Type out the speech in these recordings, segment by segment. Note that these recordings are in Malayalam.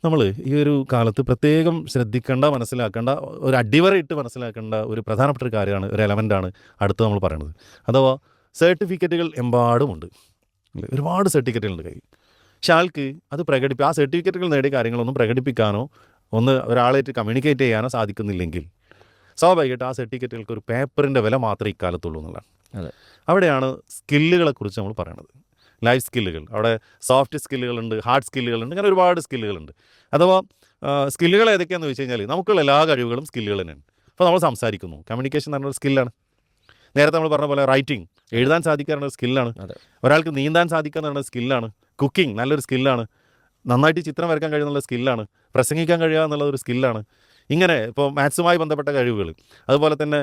നമ്മൾ ഈ ഒരു കാലത്ത് പ്രത്യേകം ശ്രദ്ധിക്കേണ്ട, മനസ്സിലാക്കേണ്ട, ഒരു അടിവരയിട്ട് മനസ്സിലാക്കേണ്ട ഒരു പ്രധാനപ്പെട്ട ഒരു കാര്യമാണ്, ഒരു എലമെൻ്റാണ് അടുത്ത് നമ്മൾ പറയുന്നത്. അഥവാ സർട്ടിഫിക്കറ്റുകൾ എമ്പാടുമുണ്ട്. ഒരുപാട് സർട്ടിഫിക്കറ്റുകളുണ്ട് കയ്യിൽ. പക്ഷെ ആൾക്ക് അത് ആ സർട്ടിഫിക്കറ്റുകൾ നേടിയ കാര്യങ്ങളൊന്നും പ്രകടിപ്പിക്കാനോ ഒരാളായിട്ട് കമ്മ്യൂണിക്കേറ്റ് ചെയ്യാനോ സാധിക്കുന്നില്ലെങ്കിൽ സ്വാഭാവികമായിട്ട് ആ സർട്ടിഫിക്കറ്റുകൾക്ക് ഒരു പേപ്പറിൻ്റെ വില മാത്രമേ ഇക്കാലത്തുള്ളൂ എന്നുള്ളതാണ്. അതെ. അവിടെയാണ് സ്കില്ലുകളെക്കുറിച്ച് നമ്മൾ പറയണത്. ലൈഫ് സ്കില്ലുകൾ, അവിടെ സോഫ്റ്റ് സ്കില്ലുകളുണ്ട്, ഹാർഡ് സ്കില്ലുകളുണ്ട്, ഇങ്ങനെ ഒരുപാട് സ്കില്ലുകളുണ്ട്. അഥവാ സ്കില്ലുകൾ ഏതൊക്കെയാണെന്ന് വെച്ച് കഴിഞ്ഞാൽ നമുക്കുള്ള എല്ലാ കഴിവുകളും സ്കില്ലുകൾ തന്നെയാണ്. അപ്പോൾ നമ്മൾ സംസാരിക്കുന്നു, കമ്മ്യൂണിക്കേഷൻ എന്ന് പറഞ്ഞൊരു സ്കില്ലാണ്. നേരത്തെ നമ്മൾ പറഞ്ഞ പോലെ റൈറ്റിംഗ്, എഴുതാൻ സാധിക്കാനുള്ള സ്കില്ലാണ്. ഒരാൾക്ക് നീന്താൻ സാധിക്കുക എന്നുള്ള സ്കില്ലാണ്. കുക്കിംഗ് നല്ലൊരു സ്കില്ലാണ്. നന്നായിട്ട് ചിത്രം വരയ്ക്കാൻ കഴിയുന്നുള്ള സ്കില്ലാണ്. പ്രസംഗിക്കാൻ കഴിയുക എന്നുള്ളതൊരു സ്കില്ലാണ്. ഇങ്ങനെ ഇപ്പോൾ മാത്സുമായി ബന്ധപ്പെട്ട കഴിവുകൾ, അതുപോലെ തന്നെ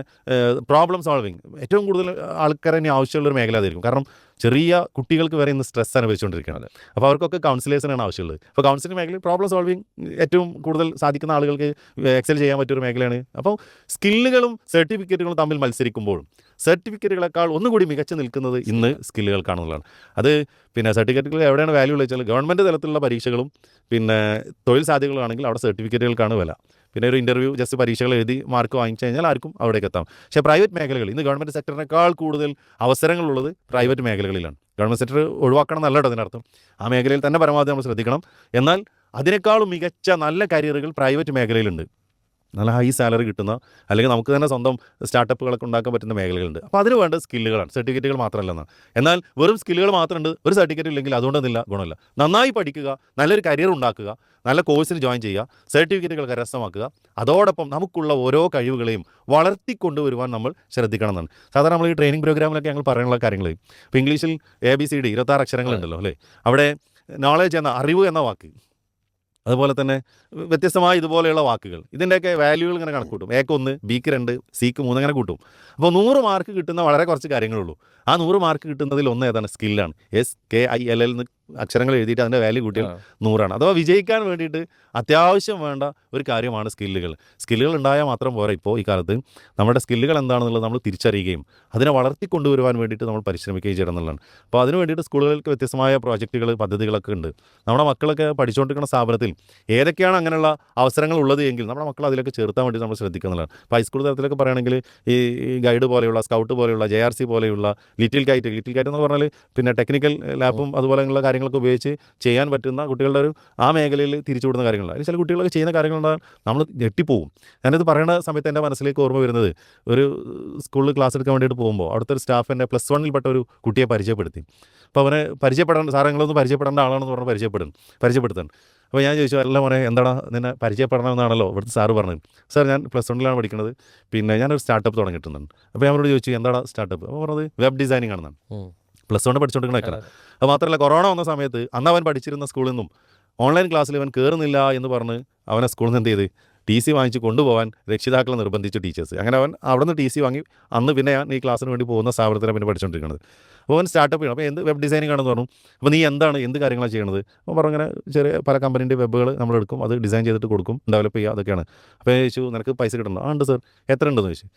പ്രോബ്ലം സോൾവിങ്, ഏറ്റവും കൂടുതൽ ആൾക്കാരെ ആവശ്യമുള്ളൊരു മേഖല അതായിരിക്കും. കാരണം ചെറിയ കുട്ടികൾക്ക് വരെ ഇന്ന് സ്ട്രെസ് അനുഭവിച്ചുകൊണ്ടിരിക്കുകയാണ്. അപ്പോൾ അവർക്കൊക്കെ കൗൺസിലേഴ്സിനാണ് ആവശ്യമുള്ളത്. അപ്പോൾ കൗൺസിലിംഗ് മേഖലയിൽ പ്രോബ്ലം സോൾവിങ് ഏറ്റവും കൂടുതൽ സാധിക്കുന്ന ആളുകൾക്ക് എക്സൽ ചെയ്യാൻ പറ്റിയൊരു മേഖലയാണ്. അപ്പോൾ സ്കില്ലുകളും സർട്ടിഫിക്കറ്റുകളും തമ്മിൽ മത്സരിക്കുമ്പോഴും സർട്ടിഫിക്കറ്റുകളെക്കാൾ ഒന്നുകൂടി മികച്ചു നിൽക്കുന്നത് ഇന്ന് സ്കില്ലുകൾക്കാണെന്നുള്ളതാണ്. അത് പിന്നെ സർട്ടിഫിക്കറ്റുകൾ എവിടെയാണ് വാല്യൂ ഉള്ളത് വെച്ചാൽ ഗവൺമെൻറ് തലത്തിലുള്ള പരീക്ഷകളും പിന്നെ തൊഴിൽ സാധ്യതകളാണെങ്കിൽ അവിടെ സർട്ടിഫിക്കറ്റുകൾക്കാണ് വില. പിന്നെ ഒരു ഇൻ്റർവ്യൂ ജസ്റ്റ് പരീക്ഷകൾ എഴുതി മാർക്ക് വാങ്ങിച്ചു കഴിഞ്ഞാൽ ആർക്കും അവിടേക്ക് എത്താം. പക്ഷേ പ്രൈവറ്റ് മേഖലകൾ ഇന്ന് ഗവൺമെൻറ് സെക്ടറിനേക്കാൾ കൂടുതൽ അവസരങ്ങളുള്ളത് പ്രൈവറ്റ് മേഖലകളിലാണ്. ഗവൺമെൻറ് സെക്ടർ ഒഴിവാക്കണം എന്നല്ല അതിനർത്ഥം. ആ മേഖലയിൽ തന്നെ പരമാവധി നമ്മൾ ശ്രദ്ധിക്കണം. എന്നാൽ അതിനേക്കാളും മികച്ച നല്ല കരിയറുകൾ പ്രൈവറ്റ് മേഖലയിലുണ്ട്. നല്ല ഹൈ സാലറി കിട്ടുന്ന, അല്ലെങ്കിൽ നമുക്ക് തന്നെ സ്വന്തം സ്റ്റാർട്ടപ്പുകളൊക്കെ ഉണ്ടാക്കാൻ പറ്റുന്ന മേഖലകളുണ്ട്. അപ്പോൾ അതിന് വേണ്ട സ്കില്ലുകളാണ്, സർട്ടിഫിക്കറ്റുകൾ മാത്രമല്ലെന്നാണ്. എന്നാൽ വെറും സ്കില്ലുകൾ മാത്രമുണ്ട്, ഒരു സർട്ടിഫിക്കറ്റ് ഇല്ലെങ്കിൽ അതുകൊണ്ടൊന്നില്ല ഗുണമില്ല. നന്നായി പഠിക്കുക, നല്ലൊരു കരിയർ ഉണ്ടാക്കുക, നല്ല കോഴ്സിന് ജോയിൻ ചെയ്യുക, സർട്ടിഫിക്കറ്റുകൾ കരസ്ഥമാക്കുക, അതോടൊപ്പം നമുക്കുള്ള ഓരോ കഴിവുകളെയും വളർത്തിക്കൊണ്ടുവരുവാൻ നമ്മൾ ശ്രദ്ധിക്കണം എന്നാണ്. സാധാരണ നമ്മൾ ഈ ട്രെയിനിങ് പ്രോഗ്രാമിലൊക്കെ ഞങ്ങൾ പറയാനുള്ള കാര്യങ്ങൾ, ഇപ്പോൾ ഇംഗ്ലീഷിൽ ABCD 26 അക്ഷരങ്ങളുണ്ടല്ലോ അല്ലേ. അവിടെ നോളേജ് എന്ന, അറിവ് എന്ന വാക്ക്, അതുപോലെ തന്നെ വ്യത്യസ്തമായ ഇതുപോലെയുള്ള വാക്കുകൾ, ഇതിൻ്റെയൊക്കെ വാല്യൂകൾ ഇങ്ങനെ കണക്ക് കൂട്ടും. എക്ക് 1, ബിക്ക് 2, സിക്ക് 3 അങ്ങനെ കൂട്ടും. അപ്പോൾ 100 മാർക്ക് കിട്ടുന്ന വളരെ കുറച്ച് കാര്യങ്ങളുള്ളൂ. ആ 100 മാർക്ക് കിട്ടുന്നതിൽ ഒന്ന് ഏതാണ്? സ്കില്ലാണ്. SKILL എന്ന് അക്ഷരങ്ങൾ എഴുതിയിട്ട് അതിൻ്റെ വാല്യൂ കൂട്ടിയാൽ 100ആണ്. അഥവാ വിജയിക്കാൻ വേണ്ടിയിട്ട് അത്യാവശ്യം വേണ്ട ഒരു കാര്യമാണ് സ്കില്ലുകൾ. സ്കില്ലുകൾ ഉണ്ടായാൽ മാത്രം പോരാ. ഇപ്പോൾ ഈ കാലത്ത് നമ്മുടെ സ്കില്ലുകൾ എന്താണെന്നുള്ളത് നമ്മൾ തിരിച്ചറിയുകയും അതിനെ വളർത്തിക്കൊണ്ടുവരുവാൻ വേണ്ടിയിട്ട് നമ്മൾ പരിശ്രമിക്കുകയും ചെയ്യണം എന്നുള്ളതാണ്. അപ്പോൾ അതിന് വേണ്ടിയിട്ട് സ്കൂളുകൾക്ക് വ്യത്യസ്തമായ പ്രോജക്റ്റുകൾ, പദ്ധതികളൊക്കെ ഉണ്ട്. നമ്മുടെ മക്കളൊക്കെ പഠിച്ചുകൊണ്ടിരിക്കുന്ന സ്ഥാപനത്തിൽ ഏതൊക്കെയാണ് അങ്ങനെയുള്ള അവസരങ്ങൾ ഉള്ളത് എങ്കിൽ നമ്മുടെ മക്കൾ അതിലൊക്കെ ചേർത്താൻ വേണ്ടി നമ്മൾ ശ്രദ്ധിക്കുന്നതാണ്. ഇപ്പോൾ ഹൈസ്കൂൾ തലത്തിലൊക്കെ പറയുകയാണെങ്കിൽ ഈ ഗൈഡ് പോലെയുള്ള, സ്കൗട്ട് പോലെയുള്ള, JRC പോലെയുള്ള, ലിറ്റിൽ കൈറ്റ് എന്ന് പറഞ്ഞാൽ പിന്നെ ടെക്നിക്കൽ ലാബും അതുപോലെയുള്ള കാര്യങ്ങളൊക്കെ ഉപയോഗിച്ച് ചെയ്യാൻ പറ്റുന്ന കുട്ടികളുടെ ആ മേഖലയിൽ തിരിച്ചുവിടുന്ന കാര്യങ്ങളാണ്. അതിൽ ചില കുട്ടികളൊക്കെ ചെയ്യുന്ന കാര്യങ്ങളുണ്ടാകും, നമ്മൾ ഞെട്ടിപ്പോവും. ഞാനത് പറയുന്ന സമയത്ത് എൻ്റെ മനസ്സിലേക്ക് ഓർമ്മ വരുന്നത്, ഒരു സ്കൂളിൽ ക്ലാസ് എടുക്കാൻ വേണ്ടിയിട്ട് പോകുമ്പോൾ അവിടുത്തെ ഒരു സ്റ്റാഫ് എന്നെ +1 ഒരു കുട്ടിയെ പരിചയപ്പെടുത്തി. അപ്പോൾ അവനെ പരിചയപ്പെടാൻ, സാറേ നിങ്ങളൊന്നും പരിചയപ്പെടേണ്ട ആളാണെന്ന് പറഞ്ഞ് പരിചയപ്പെടുത്താൻ. അപ്പോൾ ഞാൻ ചോദിച്ചു, അല്ല മോനെ എന്താണ് നിന്നെ പരിചയപ്പെടണമെന്നാണല്ലോ ഇവിടുത്തെ സാറ് പറഞ്ഞത്. സാർ ഞാൻ +1 പഠിക്കുന്നത്, പിന്നെ ഞാനൊരു സ്റ്റാർട്ടപ്പ് തുടങ്ങിയിട്ടുന്നുണ്ട്. അപ്പോൾ ഞാൻ അവരോട് ചോദിച്ചു എന്താണ് സ്റ്റാർട്ടപ്പ്? അപ്പോൾ പറഞ്ഞത് വെബ് ഡിസൈനിങ് ആണെന്നാണ്. +1 പഠിച്ചുകൊണ്ടിരിക്കണ. അത് മാത്രമല്ല കൊറോണ വന്ന സമയത്ത് അന്ന് അവൻ പഠിച്ചിരുന്ന സ്കൂളിൽ നിന്നും ഓൺലൈൻ ക്ലാസ്സിൽ അവൻ കയറുന്നില്ല എന്ന് പറഞ്ഞ് അവനെ സ്കൂളിൽ നിന്ന് എന്ത് ചെയ്ത് TC വാങ്ങിച്ച് കൊണ്ടുപോകാൻ രക്ഷിതാക്കളെ നിർബന്ധിച്ചു ടീച്ചേഴ്സ്. അങ്ങനെ അവൻ അവിടെ നിന്ന് TC വാങ്ങി അന്ന് പിന്നെ ഞാൻ ഈ ക്ലാസ്സിന് വേണ്ടി പോകുന്ന സ്ഥാപനത്തിലാണ് പിന്നെ പഠിച്ചുകൊണ്ടിരിക്കുന്നത്. അപ്പോൾ അവൻ സ്റ്റാർട്ടപ്പ് ചെയ്യണം. അപ്പോൾ എന്ത് വെബ് ഡിസൈനിങ് ആണെന്ന് പറഞ്ഞു. അപ്പോൾ നീ എന്ത് കാര്യങ്ങളാണ് ചെയ്യണത്? അപ്പോൾ പറഞ്ഞു ഇങ്ങനെ ചെറിയ പല കമ്പനീൻ്റെ വെബുകൾ നമ്മളെടുക്കും, അത് ഡിസൈൻ ചെയ്തിട്ട് കൊടുക്കും, ഡെവലപ്പ് ചെയ്യുക, അതൊക്കെയാണ്. അപ്പോൾ ഞാൻ ചോദിച്ചു നിനക്ക് പൈസ കിട്ടണം? ഉണ്ട് സർ. എത്ര ഉണ്ടെന്ന് ചോദിച്ചു.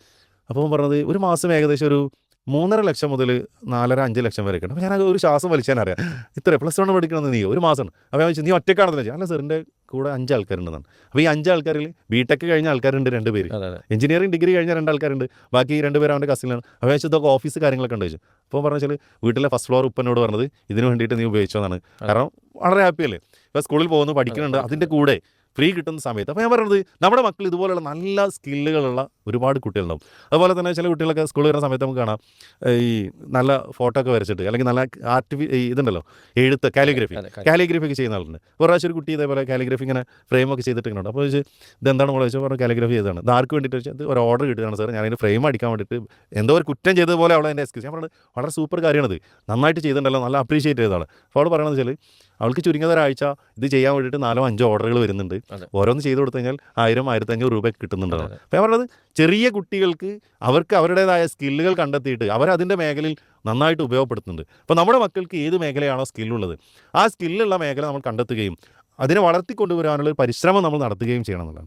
അപ്പോൾ പറഞ്ഞത് ഒരു മാസം ഏകദേശം ഒരു 3.5 ലക്ഷം മുതൽ 4.5-5 ലക്ഷം വരെ കിട്ടും. അപ്പോൾ ഞാൻ ഒരു ശ്വാസം വലിച്ചാൻ അറിയാം, ഇത്ര +1 പഠിക്കണമെന്ന് നീ ഒരു മാസം. അപ്പോൾ ഞാൻ ചോദിച്ചു നീ ഒറ്റയ്ക്കാണെന്ന് ചോദിച്ചു. അല്ല സാറിൻ്റെ കൂടെ 5 ആൾക്കാരുണ്ടെന്നാണ്. അപ്പോൾ ഈ 5 ആൾക്കാരിൽ BTech കഴിഞ്ഞ ആൾക്കാരുണ്ട് 2 പേര്, എഞ്ചിനീയറിംഗ് ഡിഗ്രി കഴിഞ്ഞ 2 ആൾക്കാരുണ്ട്, ബാക്കി 2 പേര് അവൻ്റെ കസിനാണ്. അപ്പോൾ ചോദിച്ചു ഇതൊക്കെ ഓഫീസ് കാര്യങ്ങളൊക്കെ ഉണ്ട് ചോദിച്ചു. അപ്പോൾ പറഞ്ഞു വെച്ചാൽ വീട്ടിലെ ഫസ്റ്റ് ഫ്ലോർ ഉപ്പനോട് പറഞ്ഞത് ഇതിന് വേണ്ടിയിട്ട് നീ ഉപയോഗിച്ചോന്നാണ്. കാരണം വളരെ ഹാപ്പിയല്ലേ, ഇപ്പോൾ സ്കൂളിൽ പോകുന്നു, പഠിക്കുന്നുണ്ട്, അതിൻ്റെ കൂടെ ഫ്രീ കിട്ടുന്ന സമയത്ത്. അപ്പോൾ ഞാൻ പറയുന്നത് നമ്മുടെ മക്കൾ ഇതുപോലെയുള്ള നല്ല സ്കില്ലുകളുള്ള ഒരുപാട് കുട്ടികളുണ്ടാവും. അതുപോലെ തന്നെ ചില കുട്ടികളൊക്കെ സ്കൂളിൽ വരുന്ന സമയത്ത് നമുക്ക് കാണാം ഈ നല്ല ഫോട്ടോ ഒക്കെ വരച്ചിട്ട്, അല്ലെങ്കിൽ നല്ല ഇതുണ്ടല്ലോ എഴുത്ത്, കാലിഗ്രഫി ഒക്കെ ചെയ്യുന്ന ആളുണ്ട്. ഒരു പ്രാവശ്യം ഒരു കുട്ടി ഇതേപോലെ കാലിഗ്രഫി ഇങ്ങനെ ഫ്രെയിമൊക്കെ ചെയ്തിട്ടുണ്ട്. അപ്പോൾ ചോദിച്ചു ഇതെന്താണ് നമ്മൾ ചോദിച്ചാൽ പറഞ്ഞു കാലിഗ്രഫി ചെയ്തതാണ്. ഇത് ആർക്ക് വേണ്ടിയിട്ട് വെച്ചാൽ ഇത് ഒരു ഓർഡർ കിട്ടുകയാണ് സാർ, ഞാനതിന് ഫ്രെയിം അടിക്കാൻ വേണ്ടിയിട്ട് എന്തോ ഒരു കുറ്റം ചെയ്തതുപോലെ അവളെ എൻ്റെ എക്സ്ക്യൂസ്. ഞാൻ പറഞ്ഞത് വളരെ സൂപ്പർ കാര്യമാണത്, നന്നായിട്ട് ചെയ്തിട്ടുണ്ടല്ലോ, നല്ല അപ്രീഷിയേറ്റ് ചെയ്തതാണ്. അപ്പോൾ അവൾ പറയണമെന്ന് വെച്ചാൽ അവൾക്ക് ചുരുങ്ങിയത് ഒരാഴ്ച ഇത് ചെയ്യാൻ വേണ്ടിയിട്ട് 4-5 ഓർഡറുകൾ വരുന്നുണ്ട്. ഓരോന്ന് ചെയ്ത് കൊടുത്തു കഴിഞ്ഞാൽ 1000-1500 രൂപ കിട്ടുന്നുണ്ടാവും. അപ്പോൾ ഞാൻ പറഞ്ഞത് ചെറിയ കുട്ടികൾക്ക് അവർക്ക് അവരുടേതായ സ്കില്ലുകൾ കണ്ടെത്തിയിട്ട് അവരതിൻ്റെ മേഖലയിൽ നന്നായിട്ട് ഉപയോഗപ്പെടുത്തുന്നുണ്ട്. അപ്പോൾ നമ്മുടെ മക്കൾക്ക് ഏത് മേഖലയാണോ സ്കില്ലുള്ളത് ആ സ്കില്ലുള്ള മേഖല നമ്മൾ കണ്ടെത്തുകയും അതിനെ വളർത്തിക്കൊണ്ടുവരാനുള്ള പരിശ്രമം നമ്മൾ നടത്തുകയും ചെയ്യണം എന്നുള്ളതാണ്.